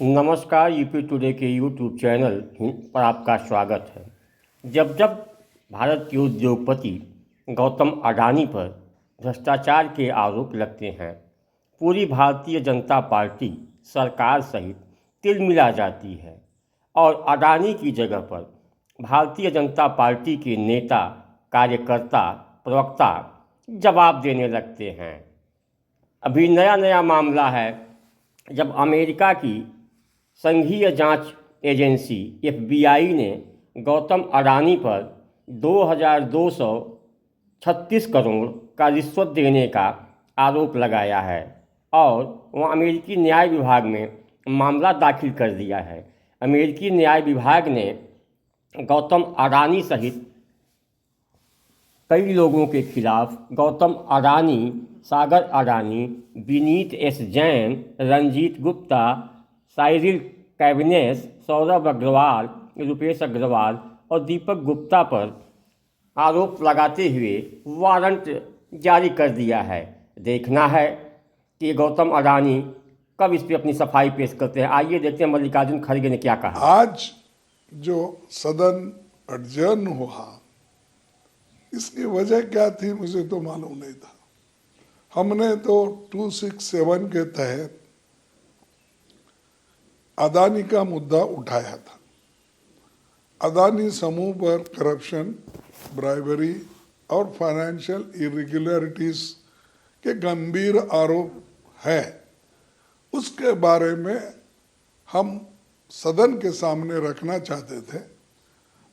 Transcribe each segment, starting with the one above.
नमस्कार। UP today के YouTube channel पर आपका स्वागत है। जब जब भारत के उद्योगपति गौतम अडानी पर भ्रष्टाचार के आरोप लगते हैं, पूरी भारतीय जनता पार्टी सरकार सहित तिलमिला जाती है और अडानी की जगह पर भारतीय जनता पार्टी के नेता, कार्यकर्ता, प्रवक्ता जवाब देने लगते हैं। अभी नया नया मामला है जब अमेरिका की संघीय जांच एजेंसी FBI ने गौतम अडानी पर 2236 करोड़ का रिश्वत देने का आरोप लगाया है और वह अमेरिकी न्याय विभाग में मामला दाखिल कर दिया है। अमेरिकी न्याय विभाग ने गौतम अडानी सहित कई लोगों के खिलाफ गौतम अडानी, सागर अडानी, विनीत एस जैन, रंजीत गुप्ता, साइरिल कैबिनेस, सौरभ अग्रवाल, रुपेश अग्रवाल और दीपक गुप्ता पर आरोप लगाते हुए वारंट जारी कर दिया है। देखना है कि गौतम अडानी कब इस पर अपनी सफाई पेश करते हैं। आइए देखते हैं मल्लिकार्जुन खड़गे ने क्या कहा। आज जो सदन अडजर्न हुआ, इसकी वजह क्या थी मुझे तो मालूम नहीं था। हमने तो 267 के तहत अदानी का मुद्दा उठाया था। अदानी समूह पर करप्शन, ब्राइबरी और फाइनेंशियल इरेगुलरिटीज के गंभीर आरोप है। उसके बारे में हम सदन के सामने रखना चाहते थे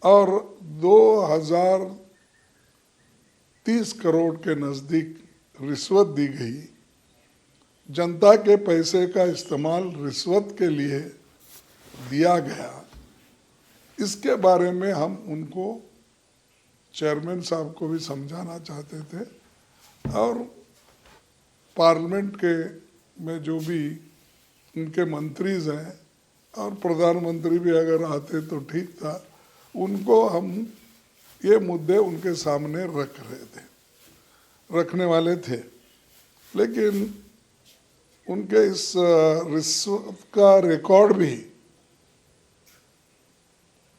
और 2030 करोड़ के नज़दीक रिश्वत दी गई। जनता के पैसे का इस्तेमाल रिश्वत के लिए दिया गया। इसके बारे में हम उनको, चेयरमैन साहब को भी समझाना चाहते थे और पार्लियामेंट के में जो भी उनके मंत्रीज हैं और प्रधानमंत्री भी अगर आते तो ठीक था, उनको हम ये मुद्दे उनके सामने रखने वाले थे। लेकिन उनके इस रिश्वत का रिकॉर्ड भी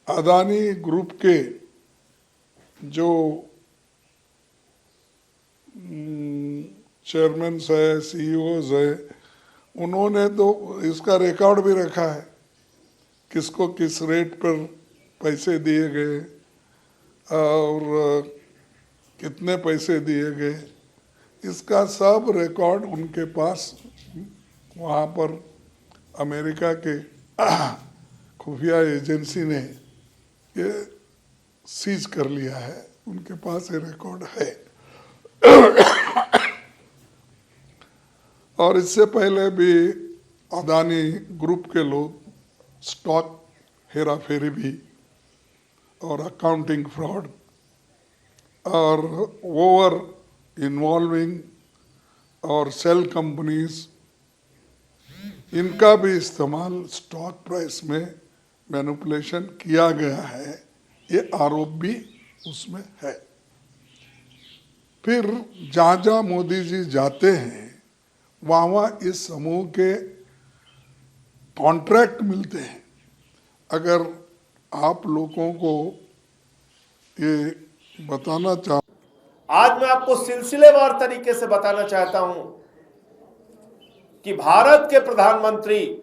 अदानी ग्रुप के जो चेयरमैन है, CEOs है, उन्होंने तो इसका रिकॉर्ड भी रखा है, किसको किस रेट पर पैसे दिए गए और कितने पैसे दिए गए। इसका सब रिकॉर्ड उनके पास वहाँ पर अमेरिका के खुफिया एजेंसी ने ये सीज कर लिया है। उनके पास ये रिकॉर्ड है। और इससे पहले भी अदानी ग्रुप के लोग स्टॉक हेरा फेरी भी और अकाउंटिंग फ्रॉड और ओवर इन्वॉल्विंग और सेल कंपनीज, इनका भी इस्तेमाल स्टॉक प्राइस में मैनिपुलेशन किया गया है, ये आरोप भी उसमें है। फिर जहाँ जहाँ मोदी जी जाते हैं वहाँ इस समूह के कॉन्ट्रैक्ट मिलते हैं। अगर आप लोगों को ये बताना चाह, आज मैं आपको सिलसिलेवार तरीके से बताना चाहता हूं कि भारत के प्रधानमंत्री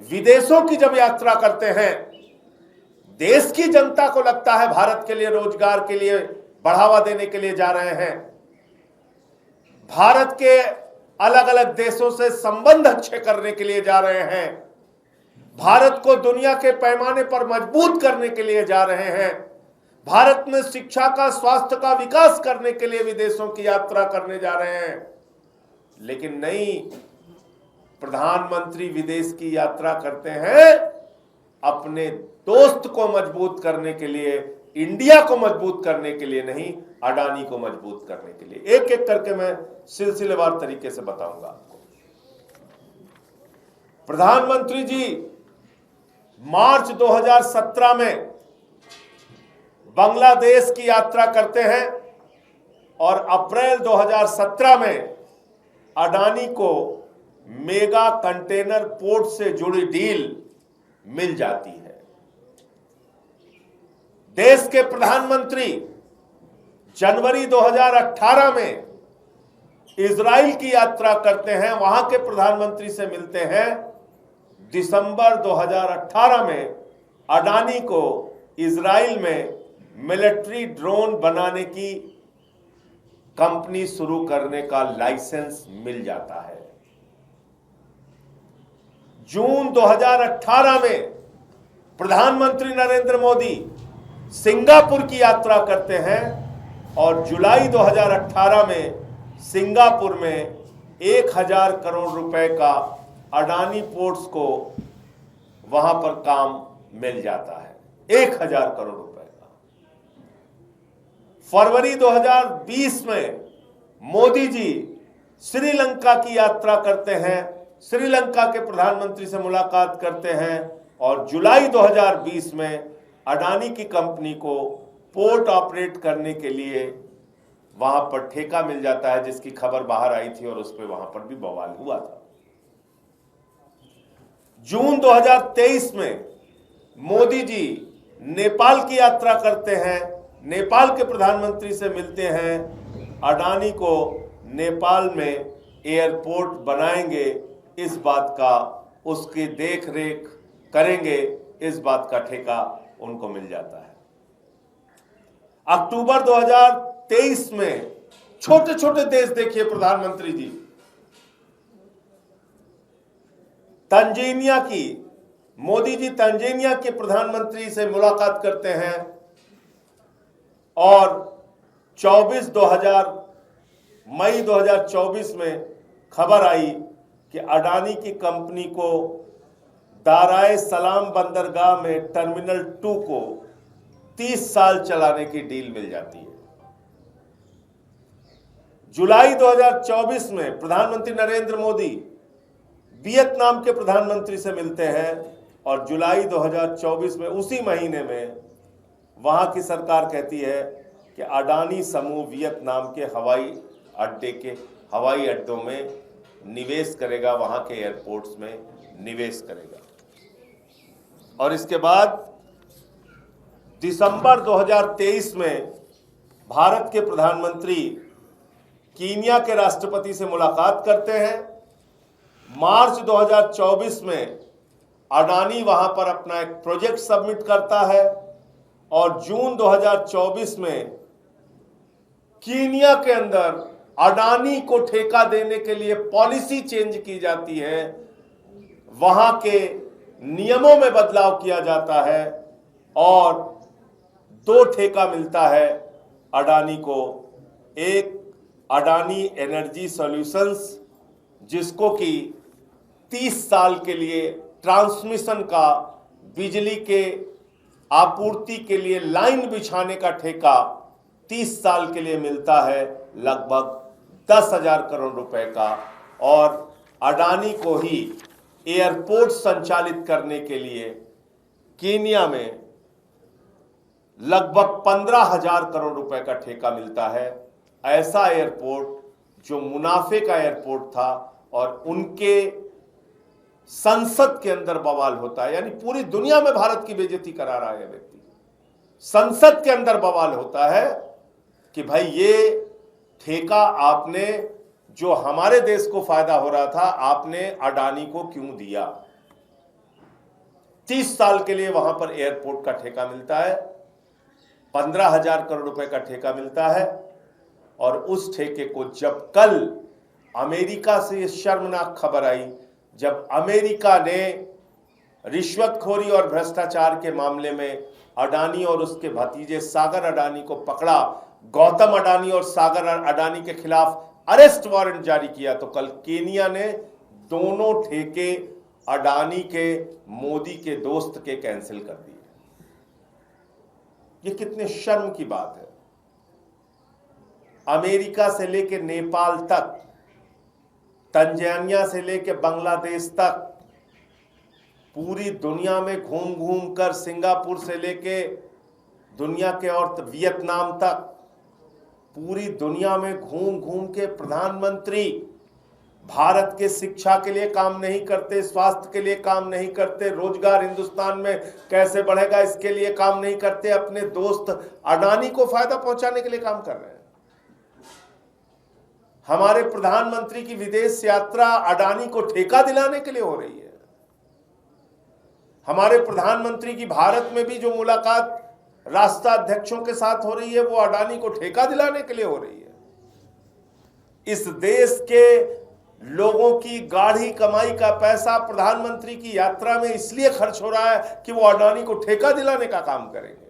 विदेशों की जब यात्रा करते हैं, देश की जनता को लगता है भारत के लिए, रोजगार के लिए बढ़ावा देने के लिए जा रहे हैं, भारत के अलग अलग देशों से संबंध अच्छे करने के लिए जा रहे हैं, भारत को दुनिया के पैमाने पर मजबूत करने के लिए जा रहे हैं, भारत में शिक्षा का, स्वास्थ्य का विकास करने के लिए विदेशों की यात्रा करने जा रहे हैं। लेकिन नहीं, प्रधानमंत्री विदेश की यात्रा करते हैं अपने दोस्त को मजबूत करने के लिए, इंडिया को मजबूत करने के लिए नहीं, अडानी को मजबूत करने के लिए। एक एक करके मैं सिलसिलेवार तरीके से बताऊंगा आपको। प्रधानमंत्री जी मार्च 2017 में बांग्लादेश की यात्रा करते हैं और अप्रैल 2017 में अडानी को मेगा कंटेनर पोर्ट से जुड़ी डील मिल जाती है। देश के प्रधानमंत्री जनवरी 2018 में इजराइल की यात्रा करते हैं, वहां के प्रधानमंत्री से मिलते हैं। दिसंबर 2018 में अडानी को इजराइल में मिलिट्री ड्रोन बनाने की कंपनी शुरू करने का लाइसेंस मिल जाता है। जून 2018 में प्रधानमंत्री नरेंद्र मोदी सिंगापुर की यात्रा करते हैं और जुलाई 2018 में सिंगापुर में 1000 करोड़ रुपए का अडानी पोर्ट्स को वहां पर काम मिल जाता है, 1000 करोड़ रुपए का। फरवरी 2020 में मोदी जी श्रीलंका की यात्रा करते हैं, श्रीलंका के प्रधानमंत्री से मुलाकात करते हैं और जुलाई 2020 में अडानी की कंपनी को पोर्ट ऑपरेट करने के लिए वहां पर ठेका मिल जाता है, जिसकी खबर बाहर आई थी और उस पर वहां पर भी बवाल हुआ था। जून 2023 में मोदी जी नेपाल की यात्रा करते हैं, नेपाल के प्रधानमंत्री से मिलते हैं, अडानी को नेपाल में एयरपोर्ट बनाएंगे इस बात का, उसकी देख रेख करेंगे इस बात का ठेका उनको मिल जाता है। अक्टूबर 2023 में छोटे छोटे देश देखिए प्रधानमंत्री जी, तंजानिया की मोदी जी तंजानिया के प्रधानमंत्री से मुलाकात करते हैं और मई 2024 में खबर आई कि अडानी की कंपनी को दाराए सलाम बंदरगाह में टर्मिनल 2 को 30 साल चलाने की डील मिल जाती है। जुलाई 2024 में प्रधानमंत्री नरेंद्र मोदी वियतनाम के प्रधानमंत्री से मिलते हैं और जुलाई 2024 में उसी महीने में वहां की सरकार कहती है कि अडानी समूह वियतनाम के हवाई अड्डों में निवेश करेगा, वहां के एयरपोर्ट्स में निवेश करेगा। और इसके बाद दिसंबर 2023 में भारत के प्रधानमंत्री कीनिया के राष्ट्रपति से मुलाकात करते हैं। मार्च 2024 में अडानी वहां पर अपना एक प्रोजेक्ट सबमिट करता है और जून 2024 में कीनिया के अंदर अडानी को ठेका देने के लिए पॉलिसी चेंज की जाती है, वहां के नियमों में बदलाव किया जाता है और 2 ठेका मिलता है अडानी को। एक अडानी एनर्जी सॉल्यूशंस, जिसको कि 30 साल के लिए ट्रांसमिशन का, बिजली के आपूर्ति के लिए लाइन बिछाने का ठेका 30 साल के लिए मिलता है, लगभग 10,000 करोड़ रुपए का। और अडानी को ही एयरपोर्ट संचालित करने के लिए कीनिया में लगभग 15,000 करोड़ रुपए का ठेका मिलता है। ऐसा एयरपोर्ट जो मुनाफे का एयरपोर्ट था और उनके संसद के अंदर बवाल होता है, यानी पूरी दुनिया में भारत की बेइज्जती करा रहा है व्यक्ति। संसद के अंदर बवाल होता है कि भाई ये ठेका आपने, जो हमारे देश को फायदा हो रहा था, आपने अडानी को क्यों दिया। 30 साल के लिए वहां पर एयरपोर्ट का ठेका मिलता है, 15,000 करोड़ रुपए का ठेका मिलता है। और उस ठेके को जब कल अमेरिका से ये शर्मनाक खबर आई, जब अमेरिका ने रिश्वतखोरी और भ्रष्टाचार के मामले में अडानी और उसके भतीजे सागर अडानी को पकड़ा, गौतम अडानी और सागर अडानी के खिलाफ अरेस्ट वारंट जारी किया, तो कल केनिया ने दोनों ठेके अडानी के, मोदी के दोस्त के कैंसिल कर दिए। ये कितने शर्म की बात है। अमेरिका से लेके नेपाल तक, तंजानिया से लेके बांग्लादेश तक, पूरी दुनिया में घूम घूम कर, सिंगापुर से लेके दुनिया के और वियतनाम तक, पूरी दुनिया में घूम घूम के प्रधानमंत्री भारत के शिक्षा के लिए काम नहीं करते, स्वास्थ्य के लिए काम नहीं करते, रोजगार हिंदुस्तान में कैसे बढ़ेगा इसके लिए काम नहीं करते, अपने दोस्त अडानी को फायदा पहुंचाने के लिए काम कर रहे हैं। हमारे प्रधानमंत्री की विदेश यात्रा अडानी को ठेका दिलाने के लिए हो रही है। हमारे प्रधानमंत्री की भारत में भी जो मुलाकात राष्ट्राध्यक्षों के साथ हो रही है वो अडानी को ठेका दिलाने के लिए हो रही है। इस देश के लोगों की गाढ़ी कमाई का पैसा प्रधानमंत्री की यात्रा में इसलिए खर्च हो रहा है कि वो अडानी को ठेका दिलाने का काम करेंगे।